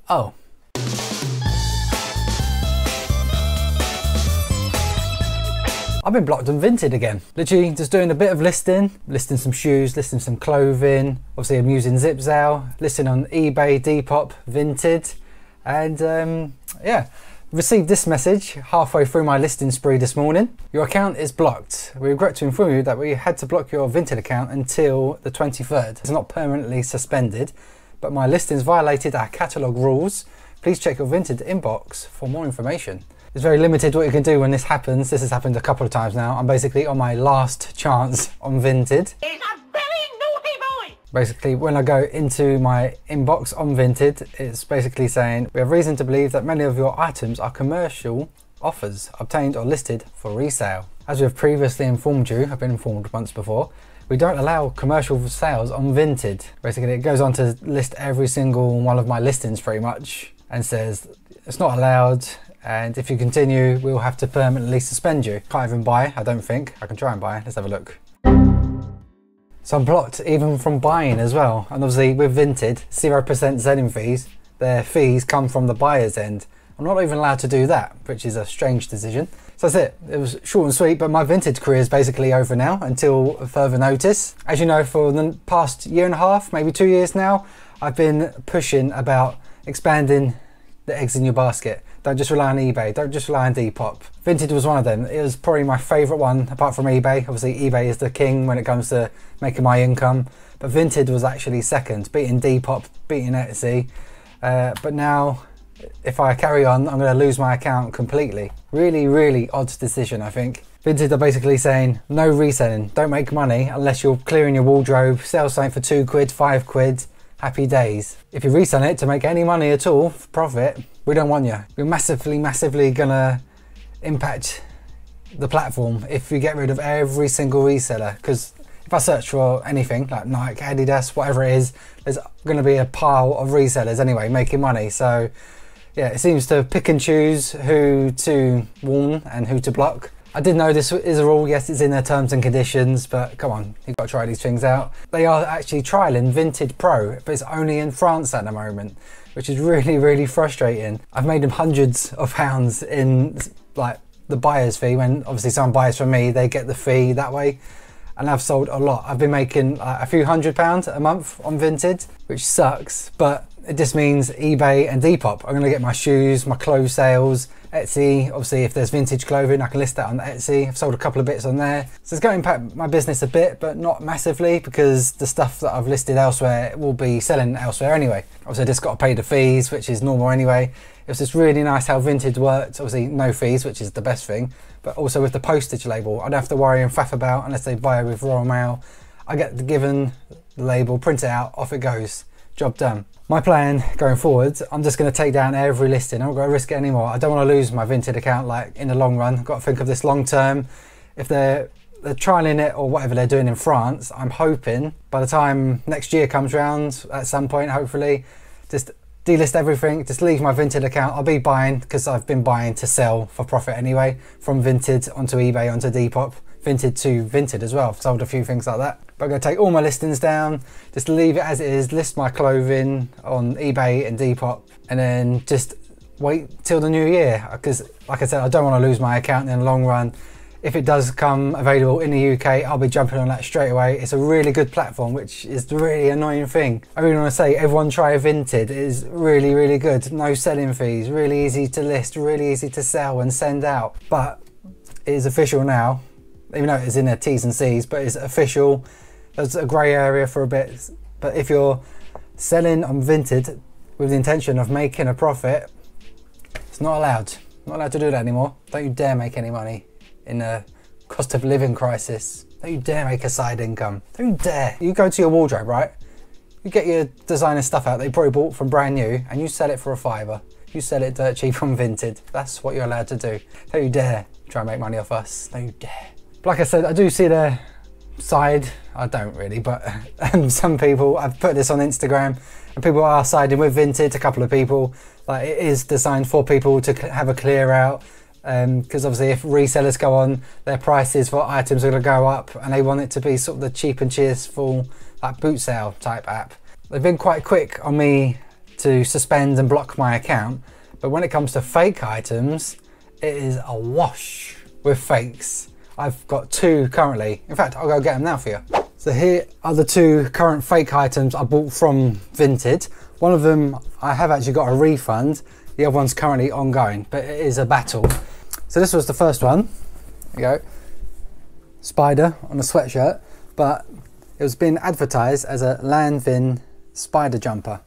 Oh. I've been blocked on Vinted again. Literally just doing a bit of listing some shoes, listing some clothing. Obviously I'm using ZipZal, listing on eBay, Depop, Vinted. And yeah, received this message halfway through my listing spree this morning. Your account is blocked. We regret to inform you that we had to block your Vinted account until the 23rd. It's not permanently suspended, but my listings violated our catalogue rules. Please check your Vinted inbox for more information. It's very limited what you can do when this happens. This has happened a couple of times now. I'm basically on my last chance on Vinted. He's a very naughty boy! Basically, when I go into my inbox on Vinted, it's basically saying, we have reason to believe that many of your items are commercial offers obtained or listed for resale. As we have previously informed you, I've been informed once before, we don't allow commercial sales on Vinted. Basically, it goes on to list every single one of my listings pretty much and says it's not allowed. And if you continue, we'll have to permanently suspend you. Can't even buy, I don't think. I can try and buy, let's have a look. So I'm blocked even from buying as well. And obviously with Vinted, 0% selling fees, their fees come from the buyer's end. I'm not even allowed to do that, which is a strange decision. So that's it. It was short and sweet, but my Vinted career is basically over now until further notice. As you know, for the past year and a half, maybe 2 years now, I've been pushing about expanding the eggs in your basket. Don't just rely on eBay, don't just rely on Depop. Vinted was one of them. It was probably my favourite one apart from eBay. Obviously eBay is the king when it comes to making my income, but Vinted was actually second, beating Depop, beating Etsy. But now if I carry on, I'm going to lose my account completely. Really, really odd decision, I think. Vinted are basically saying no reselling, don't make money unless you're clearing your wardrobe, sell something for 2 quid, 5 quid. Happy days. If you resell it to make any money at all, for profit, we don't want you. We're massively gonna impact the platform if we get rid of every single reseller. Because if I search for anything like Nike, Adidas, whatever it is, there's gonna be a pile of resellers anyway making money. So yeah, it seems to pick and choose who to warn and who to block. I did know this is a rule, yes it's in their terms and conditions, but come on, you've got to try these things out. They are actually trialling Vinted Pro, but it's only in France at the moment, which is really, really frustrating. I've made them hundreds of pounds in like the buyer's fee, when obviously someone buys from me, they get the fee that way. And I've sold a lot. I've been making a few £100 a month on Vinted, which sucks, but it just means eBay and Depop are going to get my shoes, my clothes sales. Etsy, obviously if there's vintage clothing, I can list that on Etsy. I've sold a couple of bits on there. So it's going to impact my business a bit, but not massively, because the stuff that I've listed elsewhere will be selling elsewhere anyway. Obviously I just got to pay the fees, which is normal anyway. It was just really nice how Vinted worked. Obviously no fees, which is the best thing, but also with the postage label, I don't have to worry and faff about unless they buy with Royal Mail. I get given the label, print it out, off it goes. Job done. My plan going forward, I'm just going to take down every listing. I'm not going to risk it anymore. I don't want to lose my Vinted account like in the long run. I've got to think of this long term. If they're trialing it or whatever they're doing in France, I'm hoping by the time next year comes round, at some point hopefully, just delist everything, just leave my Vinted account. I'll be buying, because I've been buying to sell for profit anyway, from Vinted onto eBay, onto Depop, Vinted to Vinted as well. I've sold a few things like that. But I'm going to take all my listings down, just leave it as it is, list my clothing on eBay and Depop, and then just wait till the new year. Because like I said, I don't want to lose my account in the long run. If it does come available in the UK, I'll be jumping on that straight away. It's a really good platform, which is the really annoying thing. I really want to say, everyone try Vinted. It is really, really good. No selling fees, really easy to list, really easy to sell and send out. But it is official now, even though it's in their T's and C's, but it's official. There's a grey area for a bit, but if you're selling on Vinted with the intention of making a profit, it's not allowed. Not allowed to do that anymore. Don't you dare make any money in a cost of living crisis. Don't you dare make a side income. Don't you dare. You go to your wardrobe, right? You get your designer stuff out that you probably bought from brand new and you sell it for a £5. You sell it dirt cheap on Vinted. That's what you're allowed to do. Don't you dare try and make money off us. Don't you dare. But like I said, I do see their side. I don't really, but some people, I've put this on Instagram and people are siding with Vinted, a couple of people. Like, it is designed for people to have a clear out, because obviously if resellers go on, their prices for items are going to go up and they want it to be sort of the cheap and cheerful like boot sale type app. They've been quite quick on me to suspend and block my account, but when it comes to fake items, it is a wash with fakes. I've got 2 currently. In fact, I'll go get them now for you. So here are the 2 current fake items I bought from Vinted. One of them I have actually got a refund. The other one's currently ongoing, but it is a battle. So this was the first one. There you go. Spider on a sweatshirt, but it was being advertised as a Landvin spider jumper.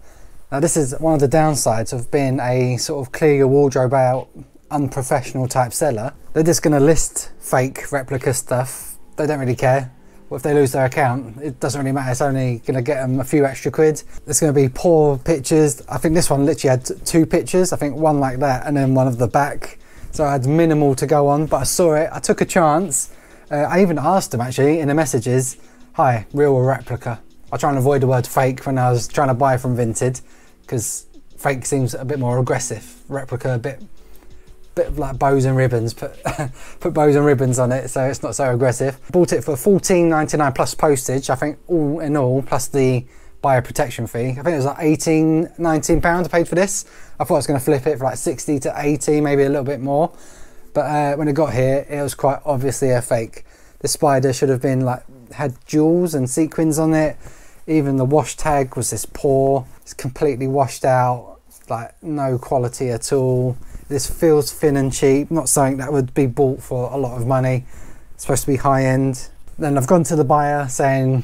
Now this is one of the downsides of being a sort of clear your wardrobe out, unprofessional type seller. They're just going to list fake replica stuff. They don't really care. Well, if they lose their account, it doesn't really matter. It's only going to get them a few extra quid. There's going to be poor pictures. I think this one literally had 2 pictures. I think one like that and then one of the back. So I had minimal to go on, but I saw it. I took a chance. I even asked them actually in the messages, hi, real or replica? I try and avoid the word fake when I was trying to buy from Vinted, because fake seems a bit more aggressive. Replica a bit of like bows and ribbons, put bows and ribbons on it, so it's not so aggressive. Bought it for $14.99 plus postage, I think, all in all, plus the buyer protection fee. I think it was like £19 I paid for this. I thought I was going to flip it for like 60 to 80, maybe a little bit more. But when it got here, it was quite obviously a fake. The spider should have been like, had jewels and sequins on it. Even the wash tag was this poor. It's completely washed out, like no quality at all. This feels thin and cheap, not something that would be bought for a lot of money. It's supposed to be high end. Then I've gone to the buyer saying,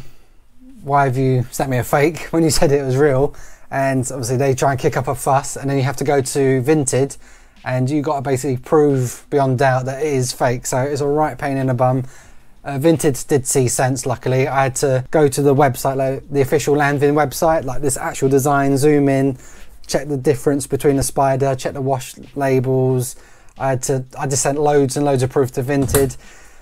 why have you sent me a fake when you said it was real? And obviously they try and kick up a fuss, and then you have to go to Vinted and you got to basically prove beyond doubt that it is fake. So it's a right pain in the bum. Vinted did see sense, luckily. I had to go to the website, like the official Landvin website, like this actual design, zoom in, check the difference between the spider, check the wash labels. I just sent loads and loads of proof to Vinted.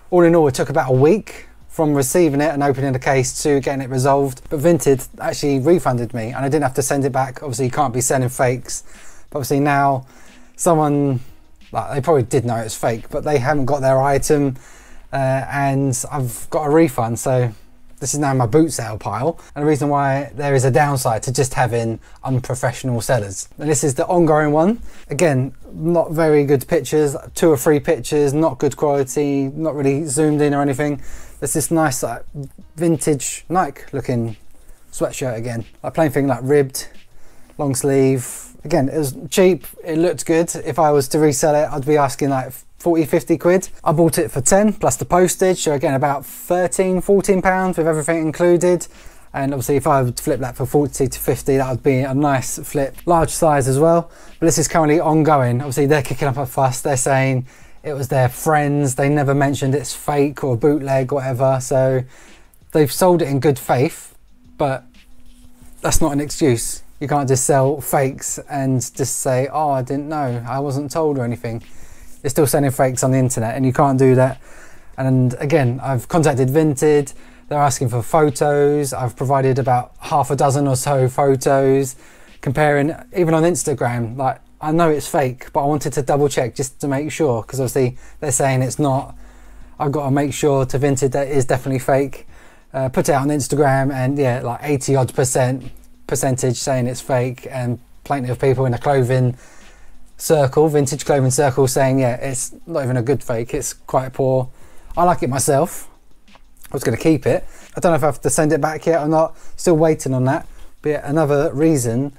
All in all, it took about a week from receiving it and opening the case to getting it resolved. But Vinted actually refunded me and I didn't have to send it back. Obviously you can't be sending fakes. But obviously now someone, like, they probably did know it was fake, but they haven't got their item. And I've got a refund, so this is now my boot sale pile. And the reason why there is a downside to just having unprofessional sellers. And this is the ongoing one. Again, not very good pictures, 2 or 3 pictures, not good quality, not really zoomed in or anything. There's this nice like vintage Nike looking sweatshirt again. Like plain thing, like ribbed, long sleeve. Again, it was cheap, it looked good. If I was to resell it, I'd be asking like 40, 50 quid. I bought it for 10 plus the postage, so again about 13, 14 pounds with everything included. And obviously if I would flip that for 40 to 50, that would be a nice flip. Large size as well, but this is currently ongoing. Obviously they're kicking up a fuss, they're saying it was their friends, they never mentioned it's fake or bootleg or whatever, so they've sold it in good faith, but that's not an excuse. You can't just sell fakes and just say, oh, I didn't know, I wasn't told or anything. They're still selling fakes on the internet and you can't do that. And again, I've contacted Vinted, they're asking for photos. I've provided about half a dozen or so photos, comparing, even on Instagram, like I know it's fake, but I wanted to double check just to make sure, because obviously they're saying it's not. I've got to make sure to Vinted that it is definitely fake. Put it out on Instagram and yeah, like 80 odd percentage saying it's fake, and plenty of people in the clothing circle, vintage clothing circle, saying yeah, it's not even a good fake, it's quite poor. I like it myself. I was going to keep it. I don't know if I have to send it back yet or not, still waiting on that. But yeah, another reason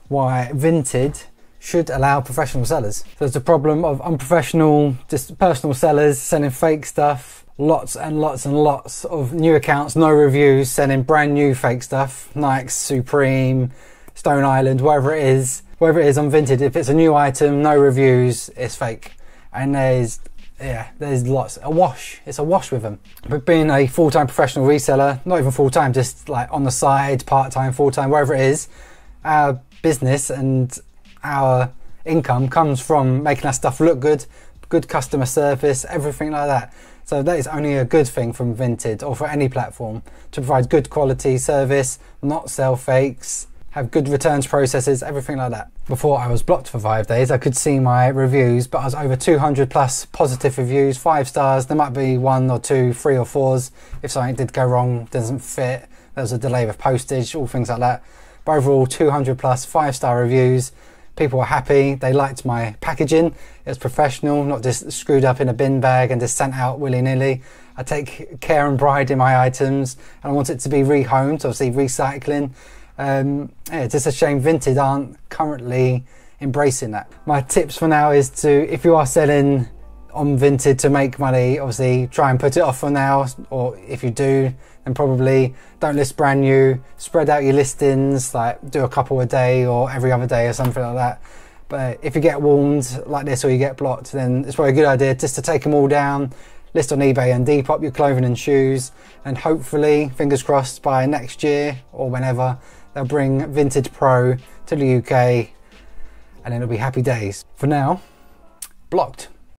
why Vinted should allow professional sellers. So there's a problem of unprofessional, just personal sellers selling fake stuff, lots and lots and lots of new accounts, no reviews, selling brand new fake stuff, Nike, Supreme, Stone Island, wherever it is on Vinted. If it's a new item, no reviews, it's fake. And there's lots, it's a wash with them. But being a full-time professional reseller, not even full-time, just like on the side, part-time, full-time, wherever it is, our business and our income comes from making our stuff look good, good customer service, everything like that. So that is only a good thing from Vinted or for any platform, to provide good quality service, not sell fakes, have good returns processes, everything like that. Before I was blocked for 5 days, I could see my reviews, but I was over 200 plus positive reviews, 5 stars. There might be 1 or 2, 3 or 4s if something did go wrong, doesn't fit, there was a delay with postage, all things like that. But overall, 200 plus 5-star reviews. People were happy, they liked my packaging. It was professional, not just screwed up in a bin bag and just sent out willy-nilly. I take care and pride in my items, and I want it to be rehomed, obviously recycling. Yeah, it's just a shame Vinted aren't currently embracing that. My tips for now is to, if you are selling on Vinted to make money, obviously try and put it off for now, or if you do, then probably don't list brand new. Spread out your listings, like do a couple a day or every other day or something like that. But if you get warned like this or you get blocked, then it's probably a good idea just to take them all down, list on eBay and Depop your clothing and shoes, and hopefully, fingers crossed, by next year or whenever, they'll bring Vinted Pro to the UK, and then it'll be happy days. For now, blocked.